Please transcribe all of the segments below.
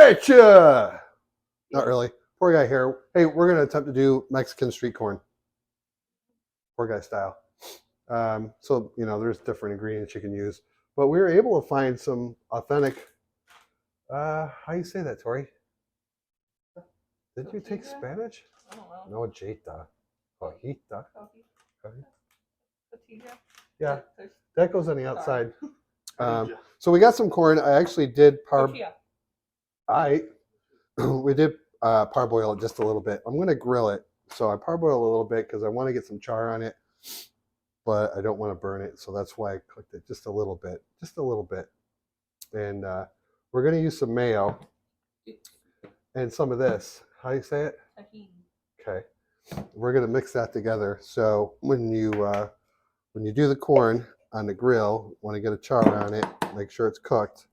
Betcha! Not really. Poor guy here. Hey, we're going to attempt to do Mexican street corn. Poor guy style. So, you know, there's different ingredients you can use. But we were able to find some authentic, how do you say that, Tori? Did you take Spanish? I don't know. No, jeta. Cojita. Cotija. Yeah, that goes on the outside. So we got some corn. I actually did we did parboil it just a little bit. I'm going to grill it. So I parboil a little bit because I want to get some char on it, but I don't want to burn it. So that's why I cooked it just a little bit. And we're going to use some mayo and some of this. How do you say it? Tahini. Okay. We're going to mix that together. So when you do the corn on the grill, want to get a char on it, make sure it's cooked.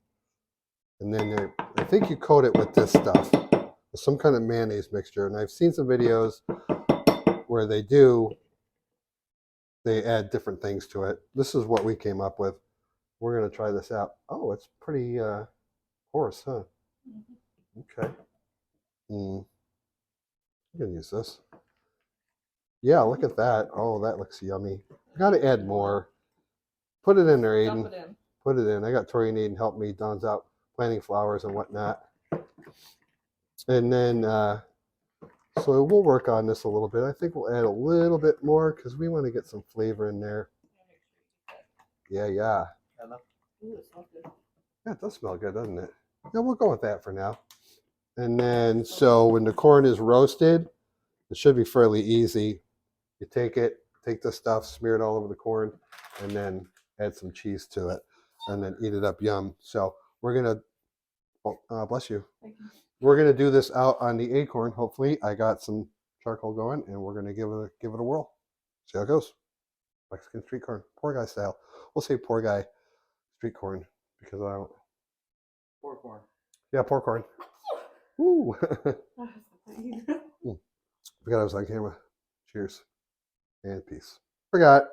And then I think you coat it with this stuff, with some kind of mayonnaise mixture. And I've seen some videos where they add different things to it. This is what we came up with. We're going to try this out. Oh, it's pretty porous, huh? Okay. I'm going to use this. Yeah, look at that. Oh, that looks yummy. I got to add more. Put it in there, Aiden. Put it in. I got Tori and Aiden help me. Don's out planting flowers and whatnot. And then, so we'll work on this a little bit. I think we'll add a little bit more because we want to get some flavor in there. Yeah. Ooh, it smells good. Yeah, it does smell good, doesn't it? Yeah, we'll go with that for now. And then, so when the corn is roasted, it should be fairly easy. You take the stuff, smear it all over the corn, and then add some cheese to it, and then eat it up. Yum. So we're going to, bless you. Thank you. We're going to do this out on the acorn, hopefully. I got some charcoal going, and we're going to give it a whirl. See how it goes. Mexican street corn. Poor guy style. We'll say poor guy street corn because I don't. Poor corn. Yeah, poor corn. Woo! Oh, Forgot I was on camera. Cheers. And peace. Forgot.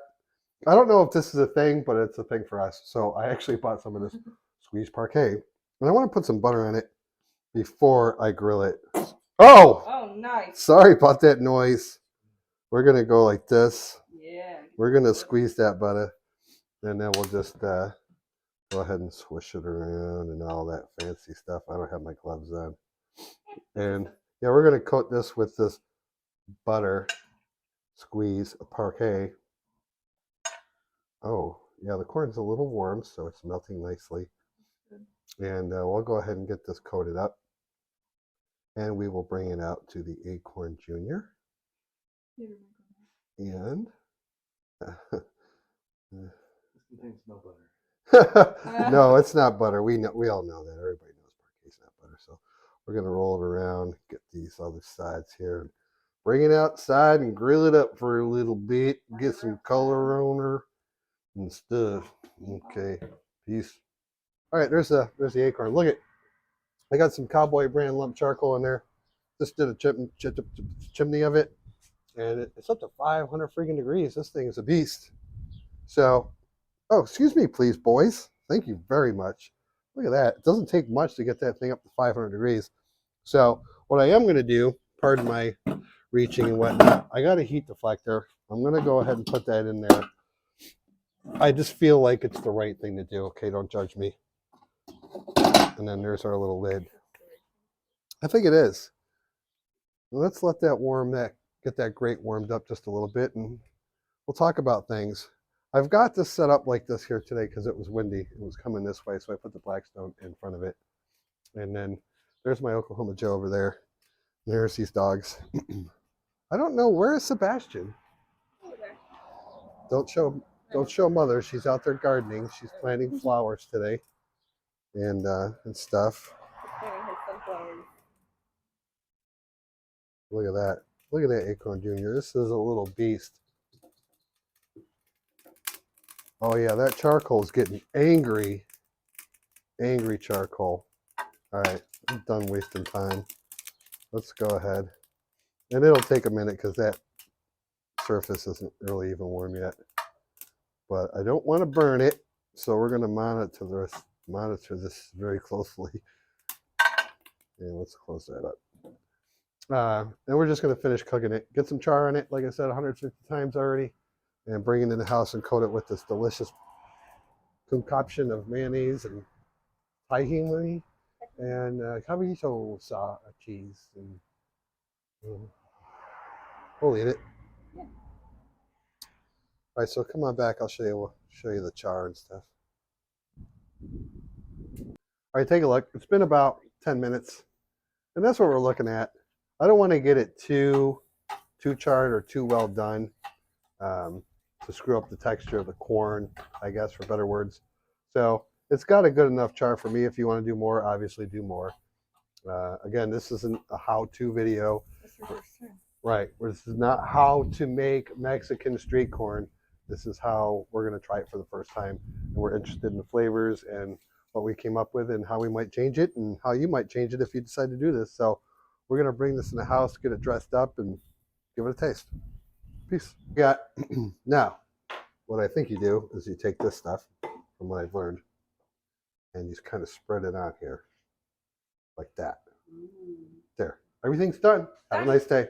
I don't know if this is a thing, but it's a thing for us. So I actually bought some of this squeezed parquet. And I want to put some butter on it before I grill it. Oh! Oh, nice. Sorry about that noise. We're going to go like this. Yeah. We're going to squeeze that butter. And then we'll just go ahead and swish it around and all that fancy stuff. I don't have my gloves on. And yeah, we're going to coat this with this butter squeeze of parquet. Oh, yeah, the corn's a little warm, so it's melting nicely. And we'll go ahead and get this coated up. And we will bring it out to the Acorn Junior. And Things no butter. no, it's not butter. We all know that. Everybody knows parquet's not butter. So we're gonna roll it around, get these other sides here, bring it outside and grill it up for a little bit, get some color on her and stuff. Okay, peace. All right, there's the acorn. Look at, I got some Cowboy brand lump charcoal in there. Just did a chimney of it, and it's up to 500 freaking degrees. This thing is a beast. So, oh, excuse me, please, boys. Thank you very much. Look at that. It doesn't take much to get that thing up to 500 degrees. So what I am going to do, pardon my reaching and whatnot, I got a heat deflector. I'm going to go ahead and put that in there. I just feel like it's the right thing to do. Okay, don't judge me. And then there's our little lid. I think it is. Let's let that get that grate warmed up just a little bit, and we'll talk about things. I've got this set up like this here today because it was windy. It was coming this way, so I put the Blackstone in front of it. And then there's my Oklahoma Joe over there. There's these dogs. I don't know, where is Sebastian? Don't show mother. She's out there gardening. She's planting flowers today and stuff. Look at that. Look at that Acorn Junior. This is a little beast. Oh yeah, that charcoal is getting angry. Angry charcoal. All right, I'm done wasting time. Let's go ahead. And it'll take a minute because that surface isn't really even warm yet. But I don't want to burn it, so we're going to monitor this very closely. And let's close that up. And we're just going to finish cooking it. Get some char on it, like I said, 150 times already. And bring it in the house and coat it with this delicious concoction of mayonnaise and tahini and caballito cheese. And we'll eat it. Yeah. All right, so come on back. I'll show you the char and stuff. All right, take a look. It's been about 10 minutes, and that's what we're looking at. I don't want to get it too charred or too well done to screw up the texture of the corn, I guess, for better words. So it's got a good enough char for me. If you want to do more, obviously do more. Again, this isn't a how-to video. Right. This is not how to make Mexican street corn. This is how we're going to try it for the first time. And we're interested in the flavors and what we came up with and how we might change it and how you might change it if you decide to do this. So we're going to bring this in the house, get it dressed up, and give it a taste. Peace. Now, what I think you do is you take this stuff from what I've learned and you just kind of spread it on here like that. There. Everything's done. Have a nice day.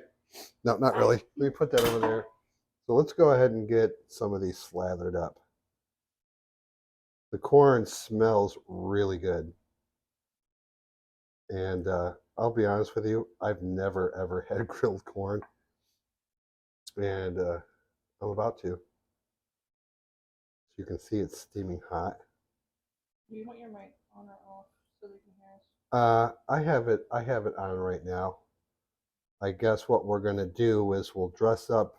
No, not really. Let me put that over there. So let's go ahead and get some of these slathered up. The corn smells really good. And I'll be honest with you, I've never ever had grilled corn. And I'm about to. You can see it's steaming hot. Do you want your mic on or off so they can hear us? I have it on right now. I guess what we're going to do is we'll dress up,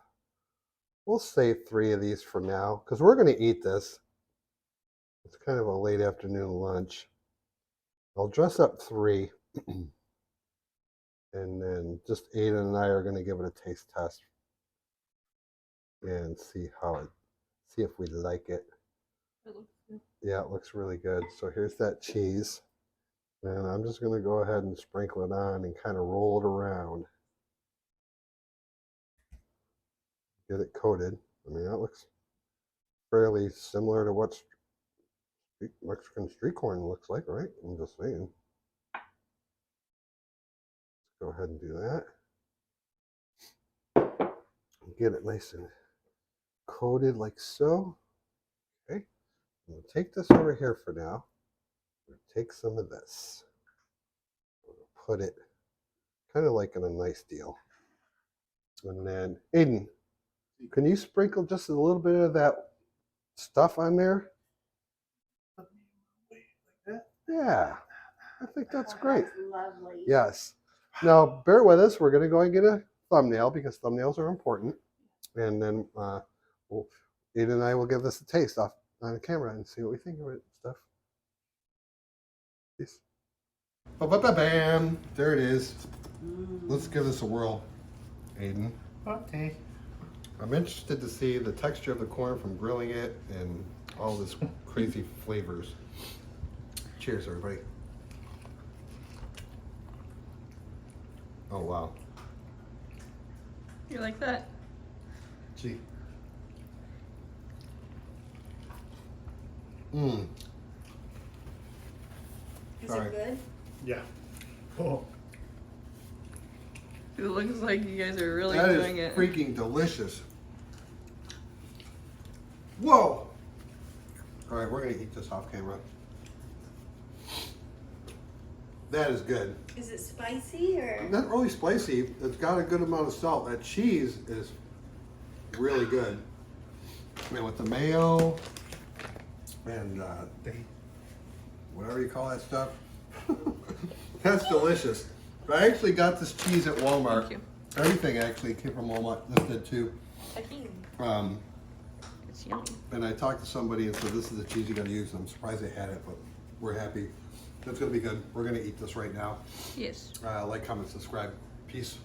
we'll save 3 of these for now because we're going to eat this. It's kind of a late afternoon lunch. I'll dress up 3 and then just Aiden and I are going to give it a taste test and see if we like it. It looks good. Yeah, it looks really good. So here's that cheese. And I'm just going to go ahead and sprinkle it on and kind of roll it around. Get it coated. I mean, that looks fairly similar to what Mexican street corn looks like, right? I'm just saying. Let's go ahead and do that. Get it nice and coated like so. Okay. We'll take this over here for now. We'll take some of this. We'll put it kind of like in a nice deal. And then, Aiden, can you sprinkle just a little bit of that stuff on there? Yeah, I think that's great. Lovely. Yes. Now, bear with us. We're going to go and get a thumbnail because thumbnails are important. And then Aiden and I will give this a taste off on the camera and see what we think of it and stuff. Peace. Ba-ba-ba-bam. There it is. Let's give this a whirl, Aiden. Okay. I'm interested to see the texture of the corn from grilling it and all this crazy flavors. Cheers, everybody. Oh, wow. You like that? Gee. Mmm. Is Sorry. it good? Yeah. Oh. It looks like you guys are really That enjoying is it. freaking delicious. Whoa! All right, we're gonna eat this off camera. That is good. Is it spicy or? Not really spicy. It's got a good amount of salt. That cheese is really good. And with the mayo and whatever you call that stuff, that's delicious. I actually got this cheese at Walmart. Thank you. Everything actually came from Walmart. This did too. It's yummy. And I talked to somebody and said, this is the cheese you gotta use. I'm surprised they had it, but we're happy. That's gonna be good. We're gonna eat this right now. Yes. Like, comment, subscribe. Peace.